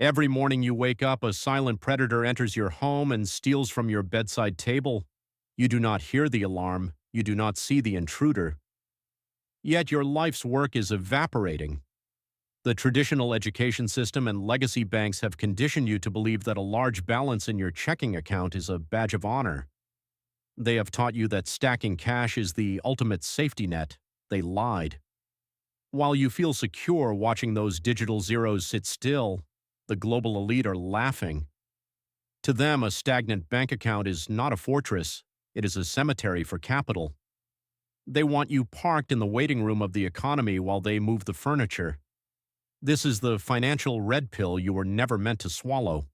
Every morning you wake up, a silent predator enters your home and steals from your bedside table. You do not hear the alarm. You do not see the intruder. Yet your life's work is evaporating. The traditional education system and legacy banks have conditioned you to believe that a large balance in your checking account is a badge of honor. They have taught you that stacking cash is the ultimate safety net. They lied. While you feel secure watching those digital zeros sit still, the global elite are laughing. To them, a stagnant bank account is not a fortress, it is a cemetery for capital. They want you parked in the waiting room of the economy while they move the furniture. This is the financial red pill you were never meant to swallow.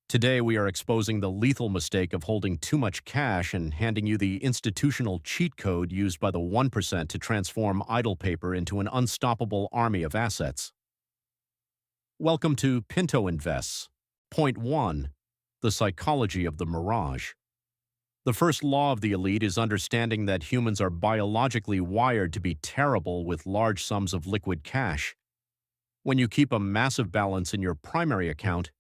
Today, we are exposing the lethal mistake of holding too much cash and handing you the institutional cheat code used by the 1% to transform idle paper into an unstoppable army of assets. Welcome to Pinto Invests. Point 1. The psychology of the mirage. The first law of the elite is understanding that humans are biologically wired to be terrible with large sums of liquid cash. When you keep a massive balance in your primary account,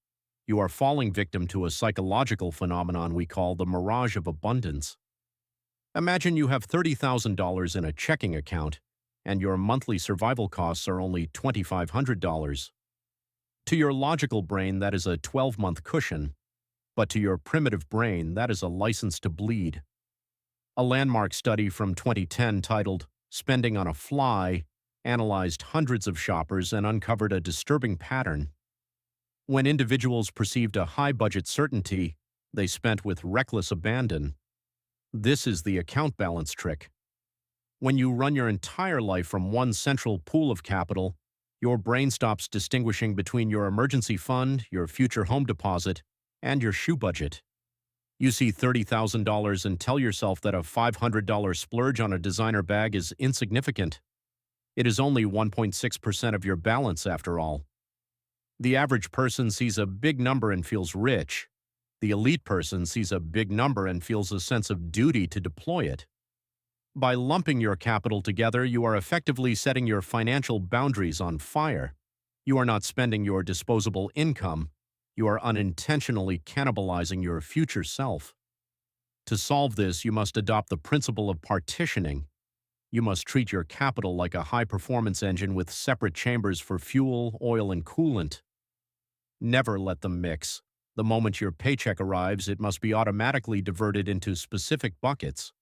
you are falling victim to a psychological phenomenon we call the mirage of abundance. Imagine you have $30,000 in a checking account, and your monthly survival costs are only $2,500. To your logical brain, that is a 12-month cushion, but to your primitive brain, that is a license to bleed. A landmark study from 2010 titled "Spending on a Fly" analyzed hundreds of shoppers and uncovered a disturbing pattern. When individuals perceived a high-budget certainty, they spent with reckless abandon. This is the account balance trick. When you run your entire life from one central pool of capital, your brain stops distinguishing between your emergency fund, your future home deposit, and your shoe budget. You see $30,000 and tell yourself that a $500 splurge on a designer bag is insignificant. It is only 1.6% of your balance after all. The average person sees a big number and feels rich. The elite person sees a big number and feels a sense of duty to deploy it. By lumping your capital together, you are effectively setting your financial boundaries on fire. You are not spending your disposable income. You are unintentionally cannibalizing your future self. To solve this, you must adopt the principle of partitioning. You must treat your capital like a high-performance engine with separate chambers for fuel, oil, and coolant. Never let them mix. The moment your paycheck arrives, it must be automatically diverted into specific buckets.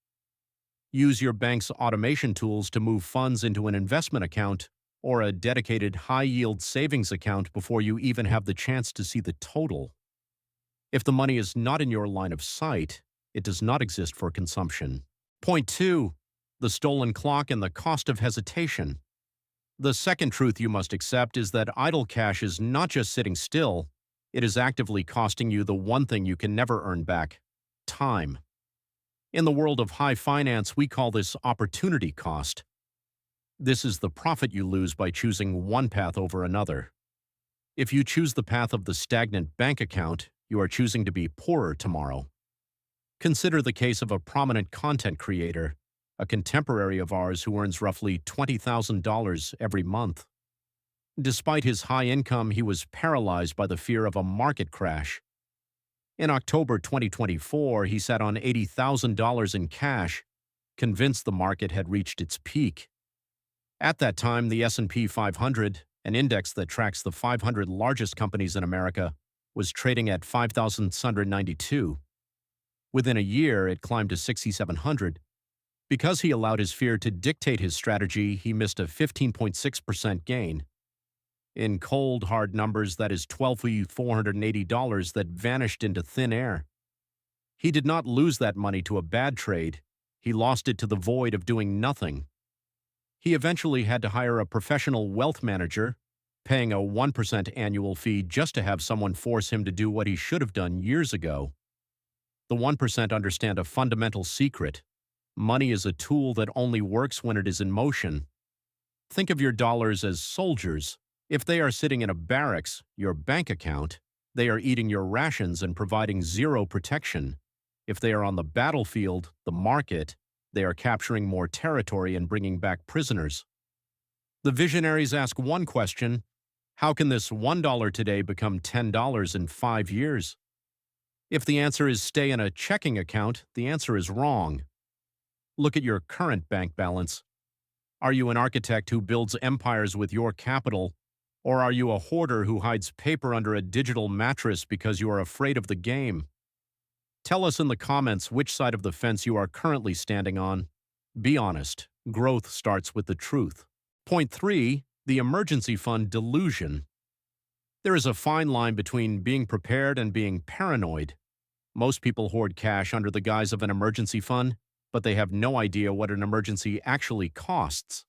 Use your bank's automation tools to move funds into an investment account or a dedicated high-yield savings account before you even have the chance to see the total. If the money is not in your line of sight, it does not exist for consumption. Point 2. The stolen clock and the cost of hesitation. The second truth you must accept is that idle cash is not just sitting still, it is actively costing you the one thing you can never earn back: time. In the world of high finance, we call this opportunity cost. This is the profit you lose by choosing one path over another. If you choose the path of the stagnant bank account, you are choosing to be poorer tomorrow. Consider the case of a prominent content creator, a contemporary of ours who earns roughly $20,000 every month. Despite his high income, he was paralyzed by the fear of a market crash. In October 2024, he sat on $80,000 in cash, convinced the market had reached its peak. At that time, the S&P 500, an index that tracks the 500 largest companies in America, was trading at 5,692. Within a year, it climbed to 6,700. Because he allowed his fear to dictate his strategy, he missed a 15.6% gain. In cold, hard numbers, that is $12,480 that vanished into thin air. He did not lose that money to a bad trade. He lost it to the void of doing nothing. He eventually had to hire a professional wealth manager, paying a 1% annual fee just to have someone force him to do what he should have done years ago. The 1% understand a fundamental secret. Money is a tool that only works when it is in motion. Think of your dollars as soldiers. If they are sitting in a barracks, your bank account, they are eating your rations and providing zero protection. If they are on the battlefield, the market, they are capturing more territory and bringing back prisoners. The visionaries ask one question: How can this $1 today become $10 in 5 years? If the answer is stay in a checking account, the answer is wrong. Look at your current bank balance. Are you an architect who builds empires with your capital, or are you a hoarder who hides paper under a digital mattress because you are afraid of the game? Tell us in the comments which side of the fence you are currently standing on. Be honest. Growth starts with the truth. Point 3. The emergency fund delusion. There is a fine line between being prepared and being paranoid. Most people hoard cash under the guise of an emergency fund, but they have no idea what an emergency actually costs.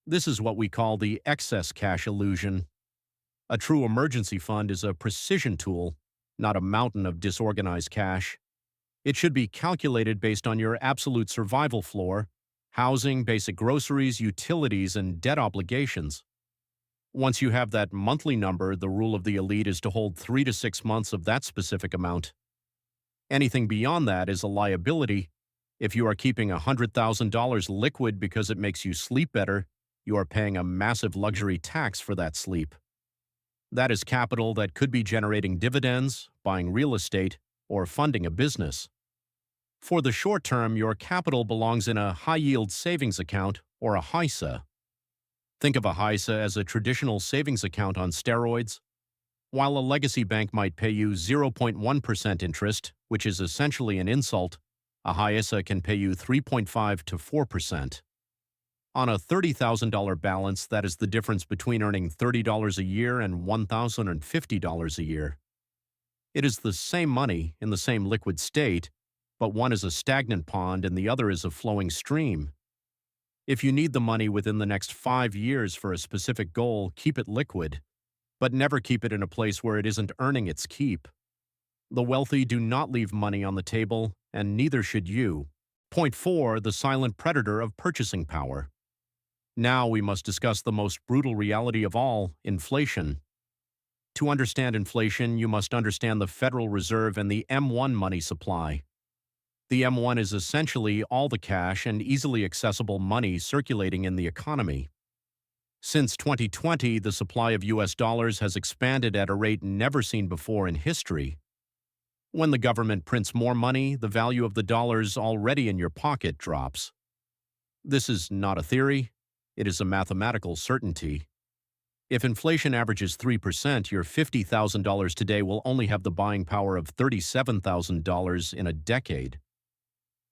This is what we call the excess cash illusion. A true emergency fund is a precision tool, not a mountain of disorganized cash. It should be calculated based on your absolute survival floor, housing, basic groceries, utilities, and debt obligations. Once you have that monthly number, the rule of the elite is to hold 3 to 6 months of that specific amount. Anything beyond that is a liability. If you are keeping $100,000 liquid because it makes you sleep better, you are paying a massive luxury tax for that sleep. That is capital that could be generating dividends, buying real estate, or funding a business. For the short term, your capital belongs in a high-yield savings account or a HISA. Think of a HISA as a traditional savings account on steroids. While a legacy bank might pay you 0.1% interest, which is essentially an insult, a HISA can pay you 3.5 to 4%. On a $30,000 balance, that is the difference between earning $30 a year and $1,050 a year. It is the same money in the same liquid state, but one is a stagnant pond and the other is a flowing stream. If you need the money within the next 5 years for a specific goal, keep it liquid, but never keep it in a place where it isn't earning its keep. The wealthy do not leave money on the table, and neither should you. Point 4. The silent predator of purchasing power. Now we must discuss the most brutal reality of all, inflation. To understand inflation, you must understand the Federal Reserve and the M1 money supply. The M1 is essentially all the cash and easily accessible money circulating in the economy. Since 2020, the supply of US dollars has expanded at a rate never seen before in history. When the government prints more money, the value of the dollars already in your pocket drops. This is not a theory, it is a mathematical certainty. If inflation averages 3%, your $50,000 today will only have the buying power of $37,000 in a decade.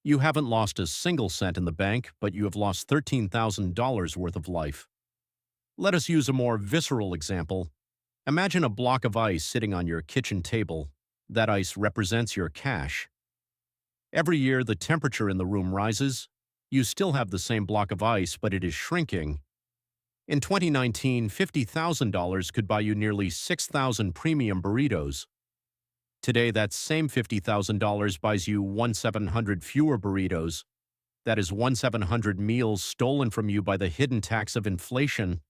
You haven't lost a single cent in the bank, but you have lost $13,000 worth of life. Let us use a more visceral example. Imagine a block of ice sitting on your kitchen table. That ice represents your cash. Every year, the temperature in the room rises. You still have the same block of ice, but it is shrinking. In 2019, $50,000 could buy you nearly 6,000 premium burritos. Today, that same $50,000 buys you 1,700 fewer burritos. That is 1,700 meals stolen from you by the hidden tax of inflation.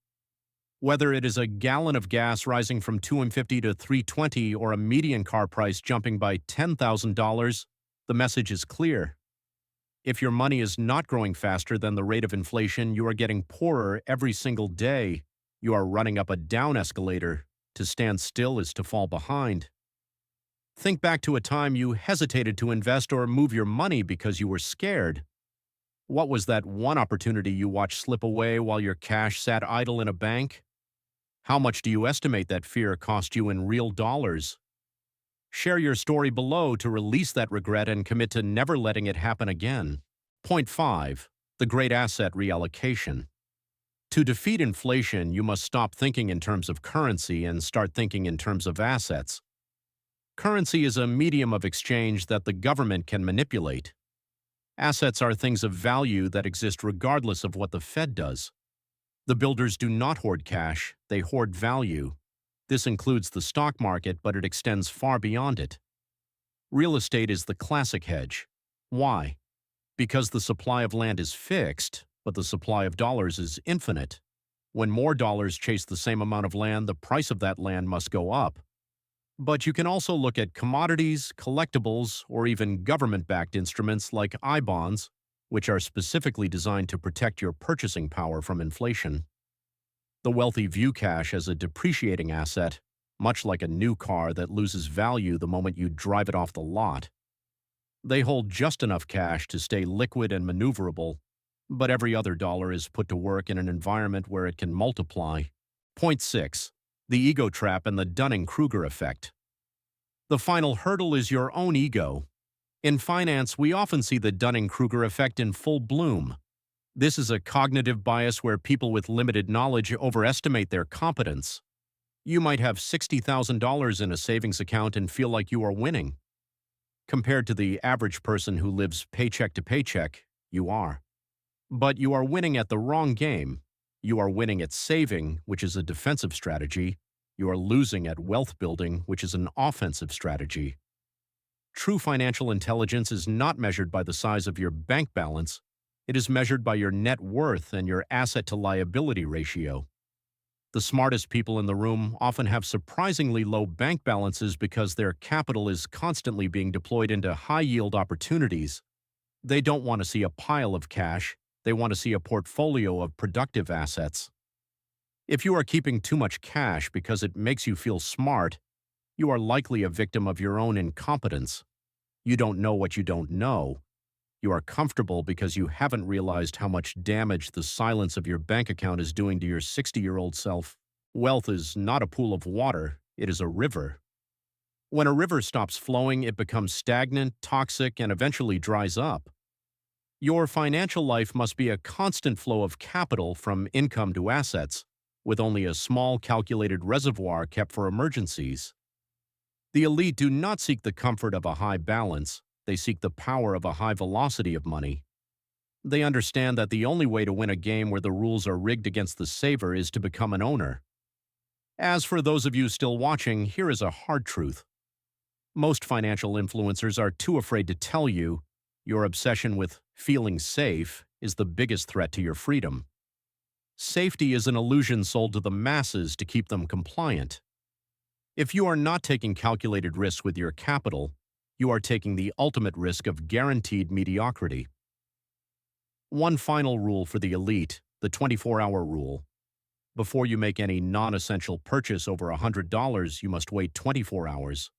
Whether it is a gallon of gas rising from $2.50 to $3.20 or a median car price jumping by $10,000, the message is clear. If your money is not growing faster than the rate of inflation, you are getting poorer every single day. You are running up a down escalator. To stand still is to fall behind. Think back to a time you hesitated to invest or move your money because you were scared. What was that one opportunity you watched slip away while your cash sat idle in a bank? How much do you estimate that fear cost you in real dollars? Share your story below to release that regret and commit to never letting it happen again. Point 5. The great asset reallocation. To defeat inflation, you must stop thinking in terms of currency and start thinking in terms of assets. Currency is a medium of exchange that the government can manipulate. Assets are things of value that exist regardless of what the Fed does. The builders do not hoard cash, they hoard value. This includes the stock market, but it extends far beyond it. Real estate is the classic hedge. Why? Because the supply of land is fixed, but the supply of dollars is infinite. When more dollars chase the same amount of land, the price of that land must go up. But you can also look at commodities, collectibles, or even government-backed instruments like I-bonds, which are specifically designed to protect your purchasing power from inflation. The wealthy view cash as a depreciating asset, much like a new car that loses value the moment you drive it off the lot. They hold just enough cash to stay liquid and maneuverable, but every other dollar is put to work in an environment where it can multiply. Point 6. The ego trap and the Dunning-Kruger effect. The final hurdle is your own ego. In finance, we often see the Dunning-Kruger effect in full bloom. This is a cognitive bias where people with limited knowledge overestimate their competence. You might have $60,000 in a savings account and feel like you are winning. Compared to the average person who lives paycheck to paycheck, you are. But you are winning at the wrong game. You are winning at saving, which is a defensive strategy. You are losing at wealth building, which is an offensive strategy. True financial intelligence is not measured by the size of your bank balance. It is measured by your net worth and your asset-to-liability ratio. The smartest people in the room often have surprisingly low bank balances because their capital is constantly being deployed into high-yield opportunities. They don't want to see a pile of cash. They want to see a portfolio of productive assets. If you are keeping too much cash because it makes you feel smart, you are likely a victim of your own incompetence. You don't know what you don't know. You are comfortable because you haven't realized how much damage the silence of your bank account is doing to your 60-year-old self. Wealth is not a pool of water, it is a river. When a river stops flowing, it becomes stagnant, toxic, and eventually dries up. Your financial life must be a constant flow of capital from income to assets, with only a small calculated reservoir kept for emergencies. The elite do not seek the comfort of a high balance. They seek the power of a high velocity of money. They understand that the only way to win a game where the rules are rigged against the saver is to become an owner. As for those of you still watching, here is a hard truth. Most financial influencers are too afraid to tell you your obsession with feeling safe is the biggest threat to your freedom. Safety is an illusion sold to the masses to keep them compliant. If you are not taking calculated risks with your capital, you are taking the ultimate risk of guaranteed mediocrity. One final rule for the elite, the 24-hour rule. Before you make any non-essential purchase over $100, you must wait 24 hours.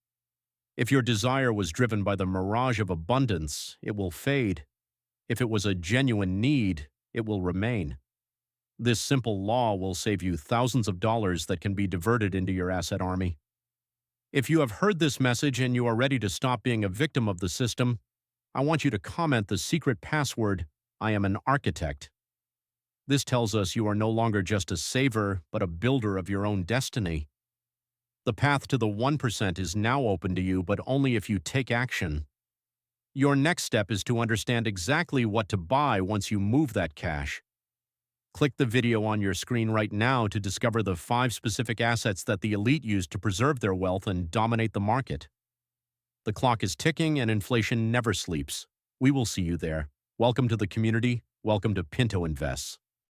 If your desire was driven by the mirage of abundance, it will fade. If it was a genuine need, it will remain. This simple law will save you thousands of dollars that can be diverted into your asset army. If you have heard this message and you are ready to stop being a victim of the system, I want you to comment the secret password, "I am an architect." This tells us you are no longer just a saver, but a builder of your own destiny. The path to the 1% is now open to you, but only if you take action. Your next step is to understand exactly what to buy once you move that cash. Click the video on your screen right now to discover the 5 specific assets that the elite use to preserve their wealth and dominate the market. The clock is ticking and inflation never sleeps. We will see you there. Welcome to the community. Welcome to Pinto Invests.